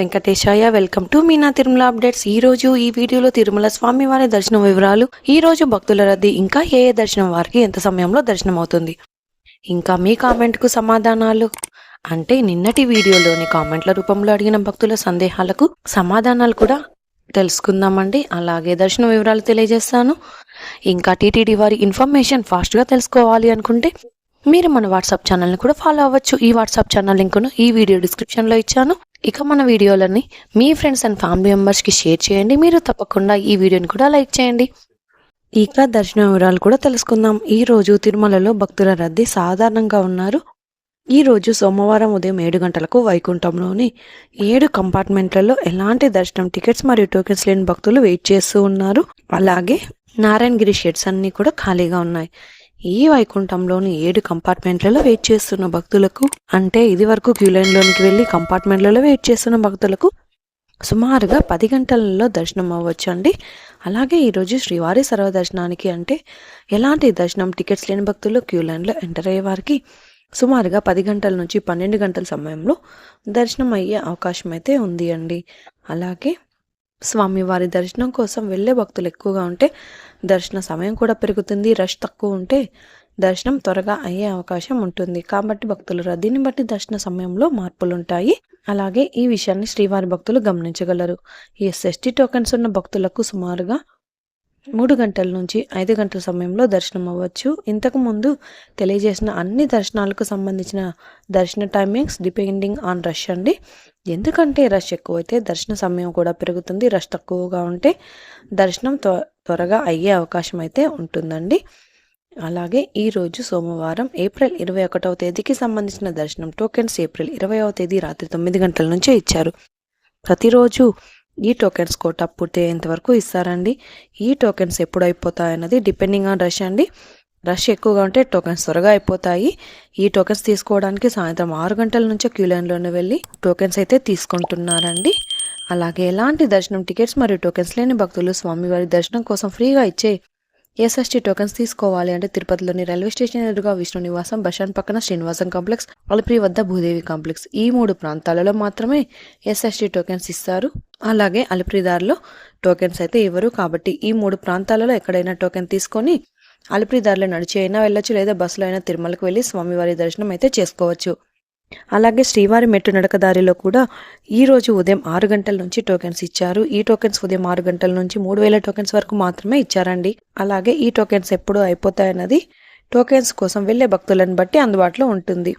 Venkatesaya. Welcome to Meena Tirumala updates. ఈ రోజు ఈ వీడియోలో తిరుమల స్వామి వారి దర్శనం వివరాలు, ఈ రోజు భక్తుల రద్దీ, ఇంకా ఏ దర్శనం వారికి ఎంత సమయంలో దర్శనం అవుతుంది, ఇంకా మీ కామెంట్ కు సమాధానాలు, అంటే నిన్నటి వీడియోలోని కామెంట్ల రూపంలో అడిగిన భక్తుల సందేహాలకు సమాధానాలు కూడా తెలుసుకుందామండి. అలాగే దర్శన వివరాలు తెలియజేస్తాను. ఇంకా టీటీడీ వారి ఇన్ఫర్మేషన్ ఫాస్ట్గా తెలుసుకోవాలి అనుకుంటే మీరు మన వాట్సాప్ ఛానల్ని కూడా ఫాలో అవ్వచ్చు. ఈ వాట్సాప్ ఛానల్ లింకును ఈ వీడియో డిస్క్రిప్షన్లో ఇచ్చాను. ఇక మన వీడియోలని మీ ఫ్రెండ్స్ అండ్ ఫ్యామిలీ మెంబర్స్కి షేర్ చేయండి. మీరు తప్పకుండా ఈ వీడియోని కూడా లైక్ చేయండి. ఇక దర్శన వివరాలు కూడా తెలుసుకుందాం. ఈ రోజు తిరుమలలో భక్తుల రద్దీ సాధారణంగా ఉన్నారు. ఈ రోజు సోమవారం ఉదయం 7 గంటలకు వైకుంఠంలోని 7 కంపార్ట్మెంట్లలో ఎలాంటి దర్శనం టికెట్స్ మరియు టోకెన్స్ లేని భక్తులు వెయిట్ చేస్తూ ఉన్నారు. అలాగే నారాయణగిరి షెడ్స్ అన్నీ కూడా ఖాళీగా ఉన్నాయి. ఈ వైకుంఠంలోని 7 కంపార్ట్మెంట్లలో వెయిట్ చేస్తున్న భక్తులకు, అంటే ఇది వరకు క్యూ లైన్లోనికి వెళ్ళి కంపార్ట్మెంట్లలో వెయిట్ చేస్తున్న భక్తులకు సుమారుగా 10 గంటలలో దర్శనం అవ్వచ్చండి. అలాగే ఈరోజు శ్రీవారి సర్వదర్శనానికి, అంటే ఎలాంటి దర్శనం టికెట్స్ లేని భక్తులు క్యూ లైన్లో ఎంటర్ అయ్యే వారికి సుమారుగా 10 గంటల నుంచి 12 గంటల సమయంలో దర్శనం అయ్యే అవకాశం అయితే ఉంది అండి. అలాగే స్వామివారి దర్శనం కోసం వెళ్ళే భక్తులు ఎక్కువగా ఉంటే దర్శన సమయం కూడా పెరుగుతుంది. రష్ తక్కువ ఉంటే దర్శనం త్వరగా అయ్యే అవకాశం ఉంటుంది. కాబట్టి భక్తుల రద్దీని బట్టి దర్శన సమయంలో మార్పులు ఉంటాయి. అలాగే ఈ విషయాన్ని శ్రీవారి భక్తులు గమనించగలరు. ఎస్ఎస్టీ టోకెన్స్ ఉన్న భక్తులకు సుమారుగా 3 గంటల నుంచి 5 గంటల సమయంలో దర్శనం అవ్వచ్చు. ఇంతకు ముందు తెలియజేసిన అన్ని దర్శనాలకు సంబంధించిన దర్శన టైమింగ్స్ డిపెండింగ్ ఆన్ రష్ అండి. ఎందుకంటే రష్ ఎక్కువైతే దర్శన సమయం కూడా పెరుగుతుంది. రష్ తక్కువగా ఉంటే దర్శనం త్వరగా అయ్యే అవకాశం అయితే ఉంటుందండి. అలాగే ఈరోజు సోమవారం ఏప్రిల్ 21వ తేదీకి సంబంధించిన దర్శనం టోకెన్స్ ఏప్రిల్ 20వ తేదీ రాత్రి 9 గంటల నుంచే ఇచ్చారు. ప్రతిరోజు ఈ టోకెన్స్ కోటా పూర్తి అయ్యేంత వరకు ఇస్తారండి. ఈ టోకెన్స్ ఎప్పుడు అయిపోతాయన్నది డిపెండింగ్ ఆన్ రష్ అండి. రష్ ఎక్కువగా ఉంటే టోకెన్స్ త్వరగా అయిపోతాయి. ఈ టోకెన్స్ తీసుకోవడానికి సాయంత్రం 6 గంటల నుంచే క్యూ లైన్లోనే వెళ్ళి టోకెన్స్ అయితే తీసుకుంటున్నారండి. అలాగే ఎలాంటి దర్శనం టికెట్స్ మరియు టోకెన్స్ లేని భక్తులు స్వామివారి దర్శనం కోసం ఫ్రీగా ఇచ్చే ఎస్ఎస్టీ టోకెన్స్ తీసుకోవాలి అంటే తిరుపతిలోని రైల్వే స్టేషన్ ఎదురుగా విష్ణు నివాసం, బస్టాండ్ పక్కన శ్రీనివాసం కాంప్లెక్స్, అలిపిరి వద్ద భూదేవి కాంప్లెక్స్, ఈ 3 ప్రాంతాలలో మాత్రమే ఎస్ఎస్టీ టోకెన్స్ ఇస్తారు. అలాగే అలిపిరి దారిలో టోకెన్స్ అయితే ఇవ్వరు. కాబట్టి ఈ 3 ప్రాంతాలలో ఎక్కడైనా టోకెన్ తీసుకొని అలిపిరి దారిలో నడిచి అయినా వెళ్ళొచ్చు, లేదా బస్సులో అయినా తిరుమలకు వెళ్ళి స్వామివారి దర్శనం అయితే చేసుకోవచ్చు. అలాగే శ్రీవారి మెట్టు నడక దారిలో కూడా ఈ రోజు ఉదయం 6 గంటల నుంచి టోకెన్స్ ఇచ్చారు. ఈ టోకెన్స్ ఉదయం 6 గంటల నుంచి 3000 టోకెన్స్ వరకు మాత్రమే ఇచ్చారండి. అలాగే ఈ టోకెన్స్ ఎప్పుడు అయిపోతాయన్నది టోకెన్స్ కోసం వెళ్లే భక్తులను బట్టి అందుబాటులో ఉంటుంది.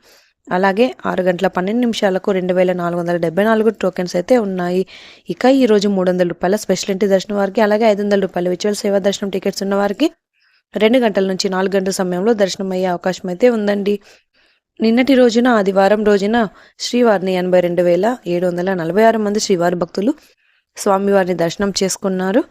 అలాగే 6 గంటల 12 నిమిషాలకు 2474 టోకెన్స్ అయితే ఉన్నాయి. ఇక ఈ రోజు 300 రూపాయల స్పెషల్ ఎంట్రీ దర్శనం వారికి, అలాగే 500 రూపాయల విచువల్ సేవా దర్శనం టికెట్స్ ఉన్న వారికి 2 గంటల నుంచి 4 గంటల సమయంలో దర్శనం అయ్యే అవకాశం అయితే ఉందండి. నిన్నటి రోజున ఆదివారం రోజున శ్రీవారిని 82,746 మంది శ్రీవారి భక్తులు స్వామివారిని దర్శనం చేసుకున్నారు.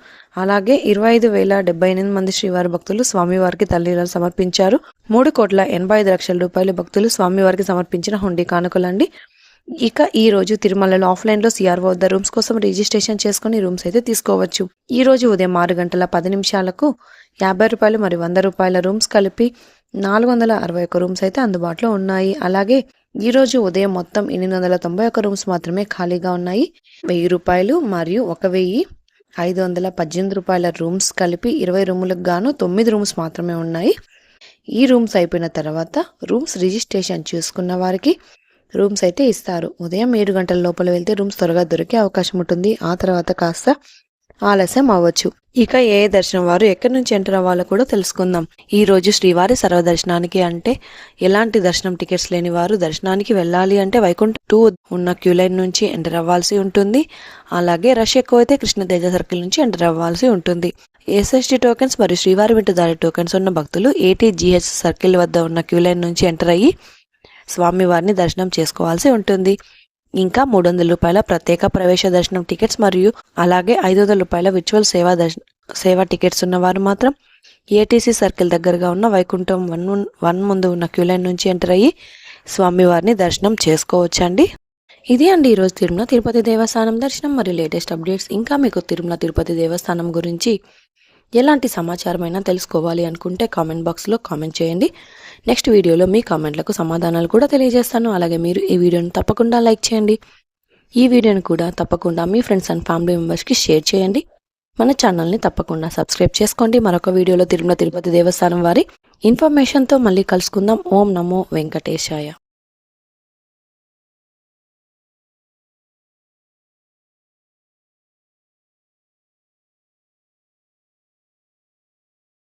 అలాగే 25,078 మంది శ్రీవారి భక్తులు స్వామివారికి తల్లినీళ్ళు సమర్పించారు. 3,85,00,000 రూపాయలు భక్తులు స్వామివారికి సమర్పించిన హుండీ కానుకలండి. ఇక ఈ రోజు తిరుమలలో ఆఫ్లైన్లో సిఆర్ఓ వద్ద రూమ్స్ కోసం రిజిస్ట్రేషన్ చేసుకుని రూమ్స్ అయితే తీసుకోవచ్చు. ఈ రోజు ఉదయం 6 గంటల 10 నిమిషాలకు 50 రూపాయలు మరియు 100 రూపాయల రూమ్స్ కలిపి 461 రూమ్స్ అయితే అందుబాటులో ఉన్నాయి. అలాగే ఈ రోజు ఉదయం మొత్తం 891 రూమ్స్ మాత్రమే ఖాళీగా ఉన్నాయి. 1000 రూపాయలు మరియు 1,518 రూపాయల రూమ్స్ కలిపి 20 రూములకు గాను 9 రూమ్స్ మాత్రమే ఉన్నాయి. ఈ రూమ్స్ అయిపోయిన తర్వాత రూమ్స్ రిజిస్ట్రేషన్ చేసుకున్న వారికి రూమ్స్ అయితే ఇస్తారు. ఉదయం 7 గంటల లోపల వెళ్తే రూమ్స్ త్వరగా దొరికే అవకాశం ఉంటుంది. ఆ తర్వాత కాస్త ఆలస్యం అవ్వచ్చు. ఇక ఏ దర్శనం వారు ఎక్కడి నుంచి ఎంటర్ అవ్వాలో కూడా తెలుసుకుందాం. ఈ రోజు శ్రీవారి సర్వదర్శనానికి, అంటే ఎలాంటి దర్శనం టికెట్స్ లేని వారు దర్శనానికి వెళ్ళాలి అంటే వైకుంఠ 2 ఉన్న క్యూ లైన్ నుంచి ఎంటర్ అవ్వాల్సి ఉంటుంది. అలాగే రష్ ఎక్కువైతే కృష్ణతేజ సర్కిల్ నుంచి ఎంటర్ అవ్వాల్సి ఉంటుంది. ఎస్ఎస్టీ టోకెన్స్ మరియు శ్రీవారి వెంట దారి టోకెన్స్ ఉన్న భక్తులు ఏటీజీహెచ్ సర్కిల్ వద్ద ఉన్న క్యూ లైన్ నుంచి ఎంటర్ అయ్యి స్వామివారిని దర్శనం చేసుకోవాల్సి ఉంటుంది. ఇంకా 300 రూపాయల ప్రత్యేక ప్రవేశ దర్శనం టికెట్స్ మరియు అలాగే 500 రూపాయల విచువల్ సేవా టికెట్స్ ఉన్నవారు మాత్రం ఏటీసీ సర్కిల్ దగ్గరగా ఉన్న వైకుంఠం 1 ముందు ఉన్న క్యూ లైన్ నుంచి ఎంటర్ అయ్యి స్వామివారిని దర్శనం చేసుకోవచ్చండి. ఇది అండి ఈరోజు తిరుమల తిరుపతి దేవస్థానం దర్శనం మరియు లేటెస్ట్ అప్డేట్స్. ఇంకా మీకు తిరుమల తిరుపతి దేవస్థానం గురించి ఎలాంటి సమాచారమైనా తెలుసుకోవాలి అనుకుంటే కామెంట్ బాక్స్లో కామెంట్ చేయండి. నెక్స్ట్ వీడియోలో మీ కామెంట్లకు సమాధానాలు కూడా తెలియజేస్తాను. అలాగే మీరు ఈ వీడియోని తప్పకుండా లైక్ చేయండి. ఈ వీడియోని కూడా తప్పకుండా మీ ఫ్రెండ్స్ అండ్ ఫ్యామిలీ మెంబర్స్కి షేర్ చేయండి. మన ఛానల్ని తప్పకుండా సబ్స్క్రైబ్ చేసుకోండి. మరొక వీడియోలో తిరుమల తిరుపతి దేవస్థానం వారి ఇన్ఫర్మేషన్తో మళ్ళీ కలుసుకుందాం. ఓం నమో వెంకటేశాయ.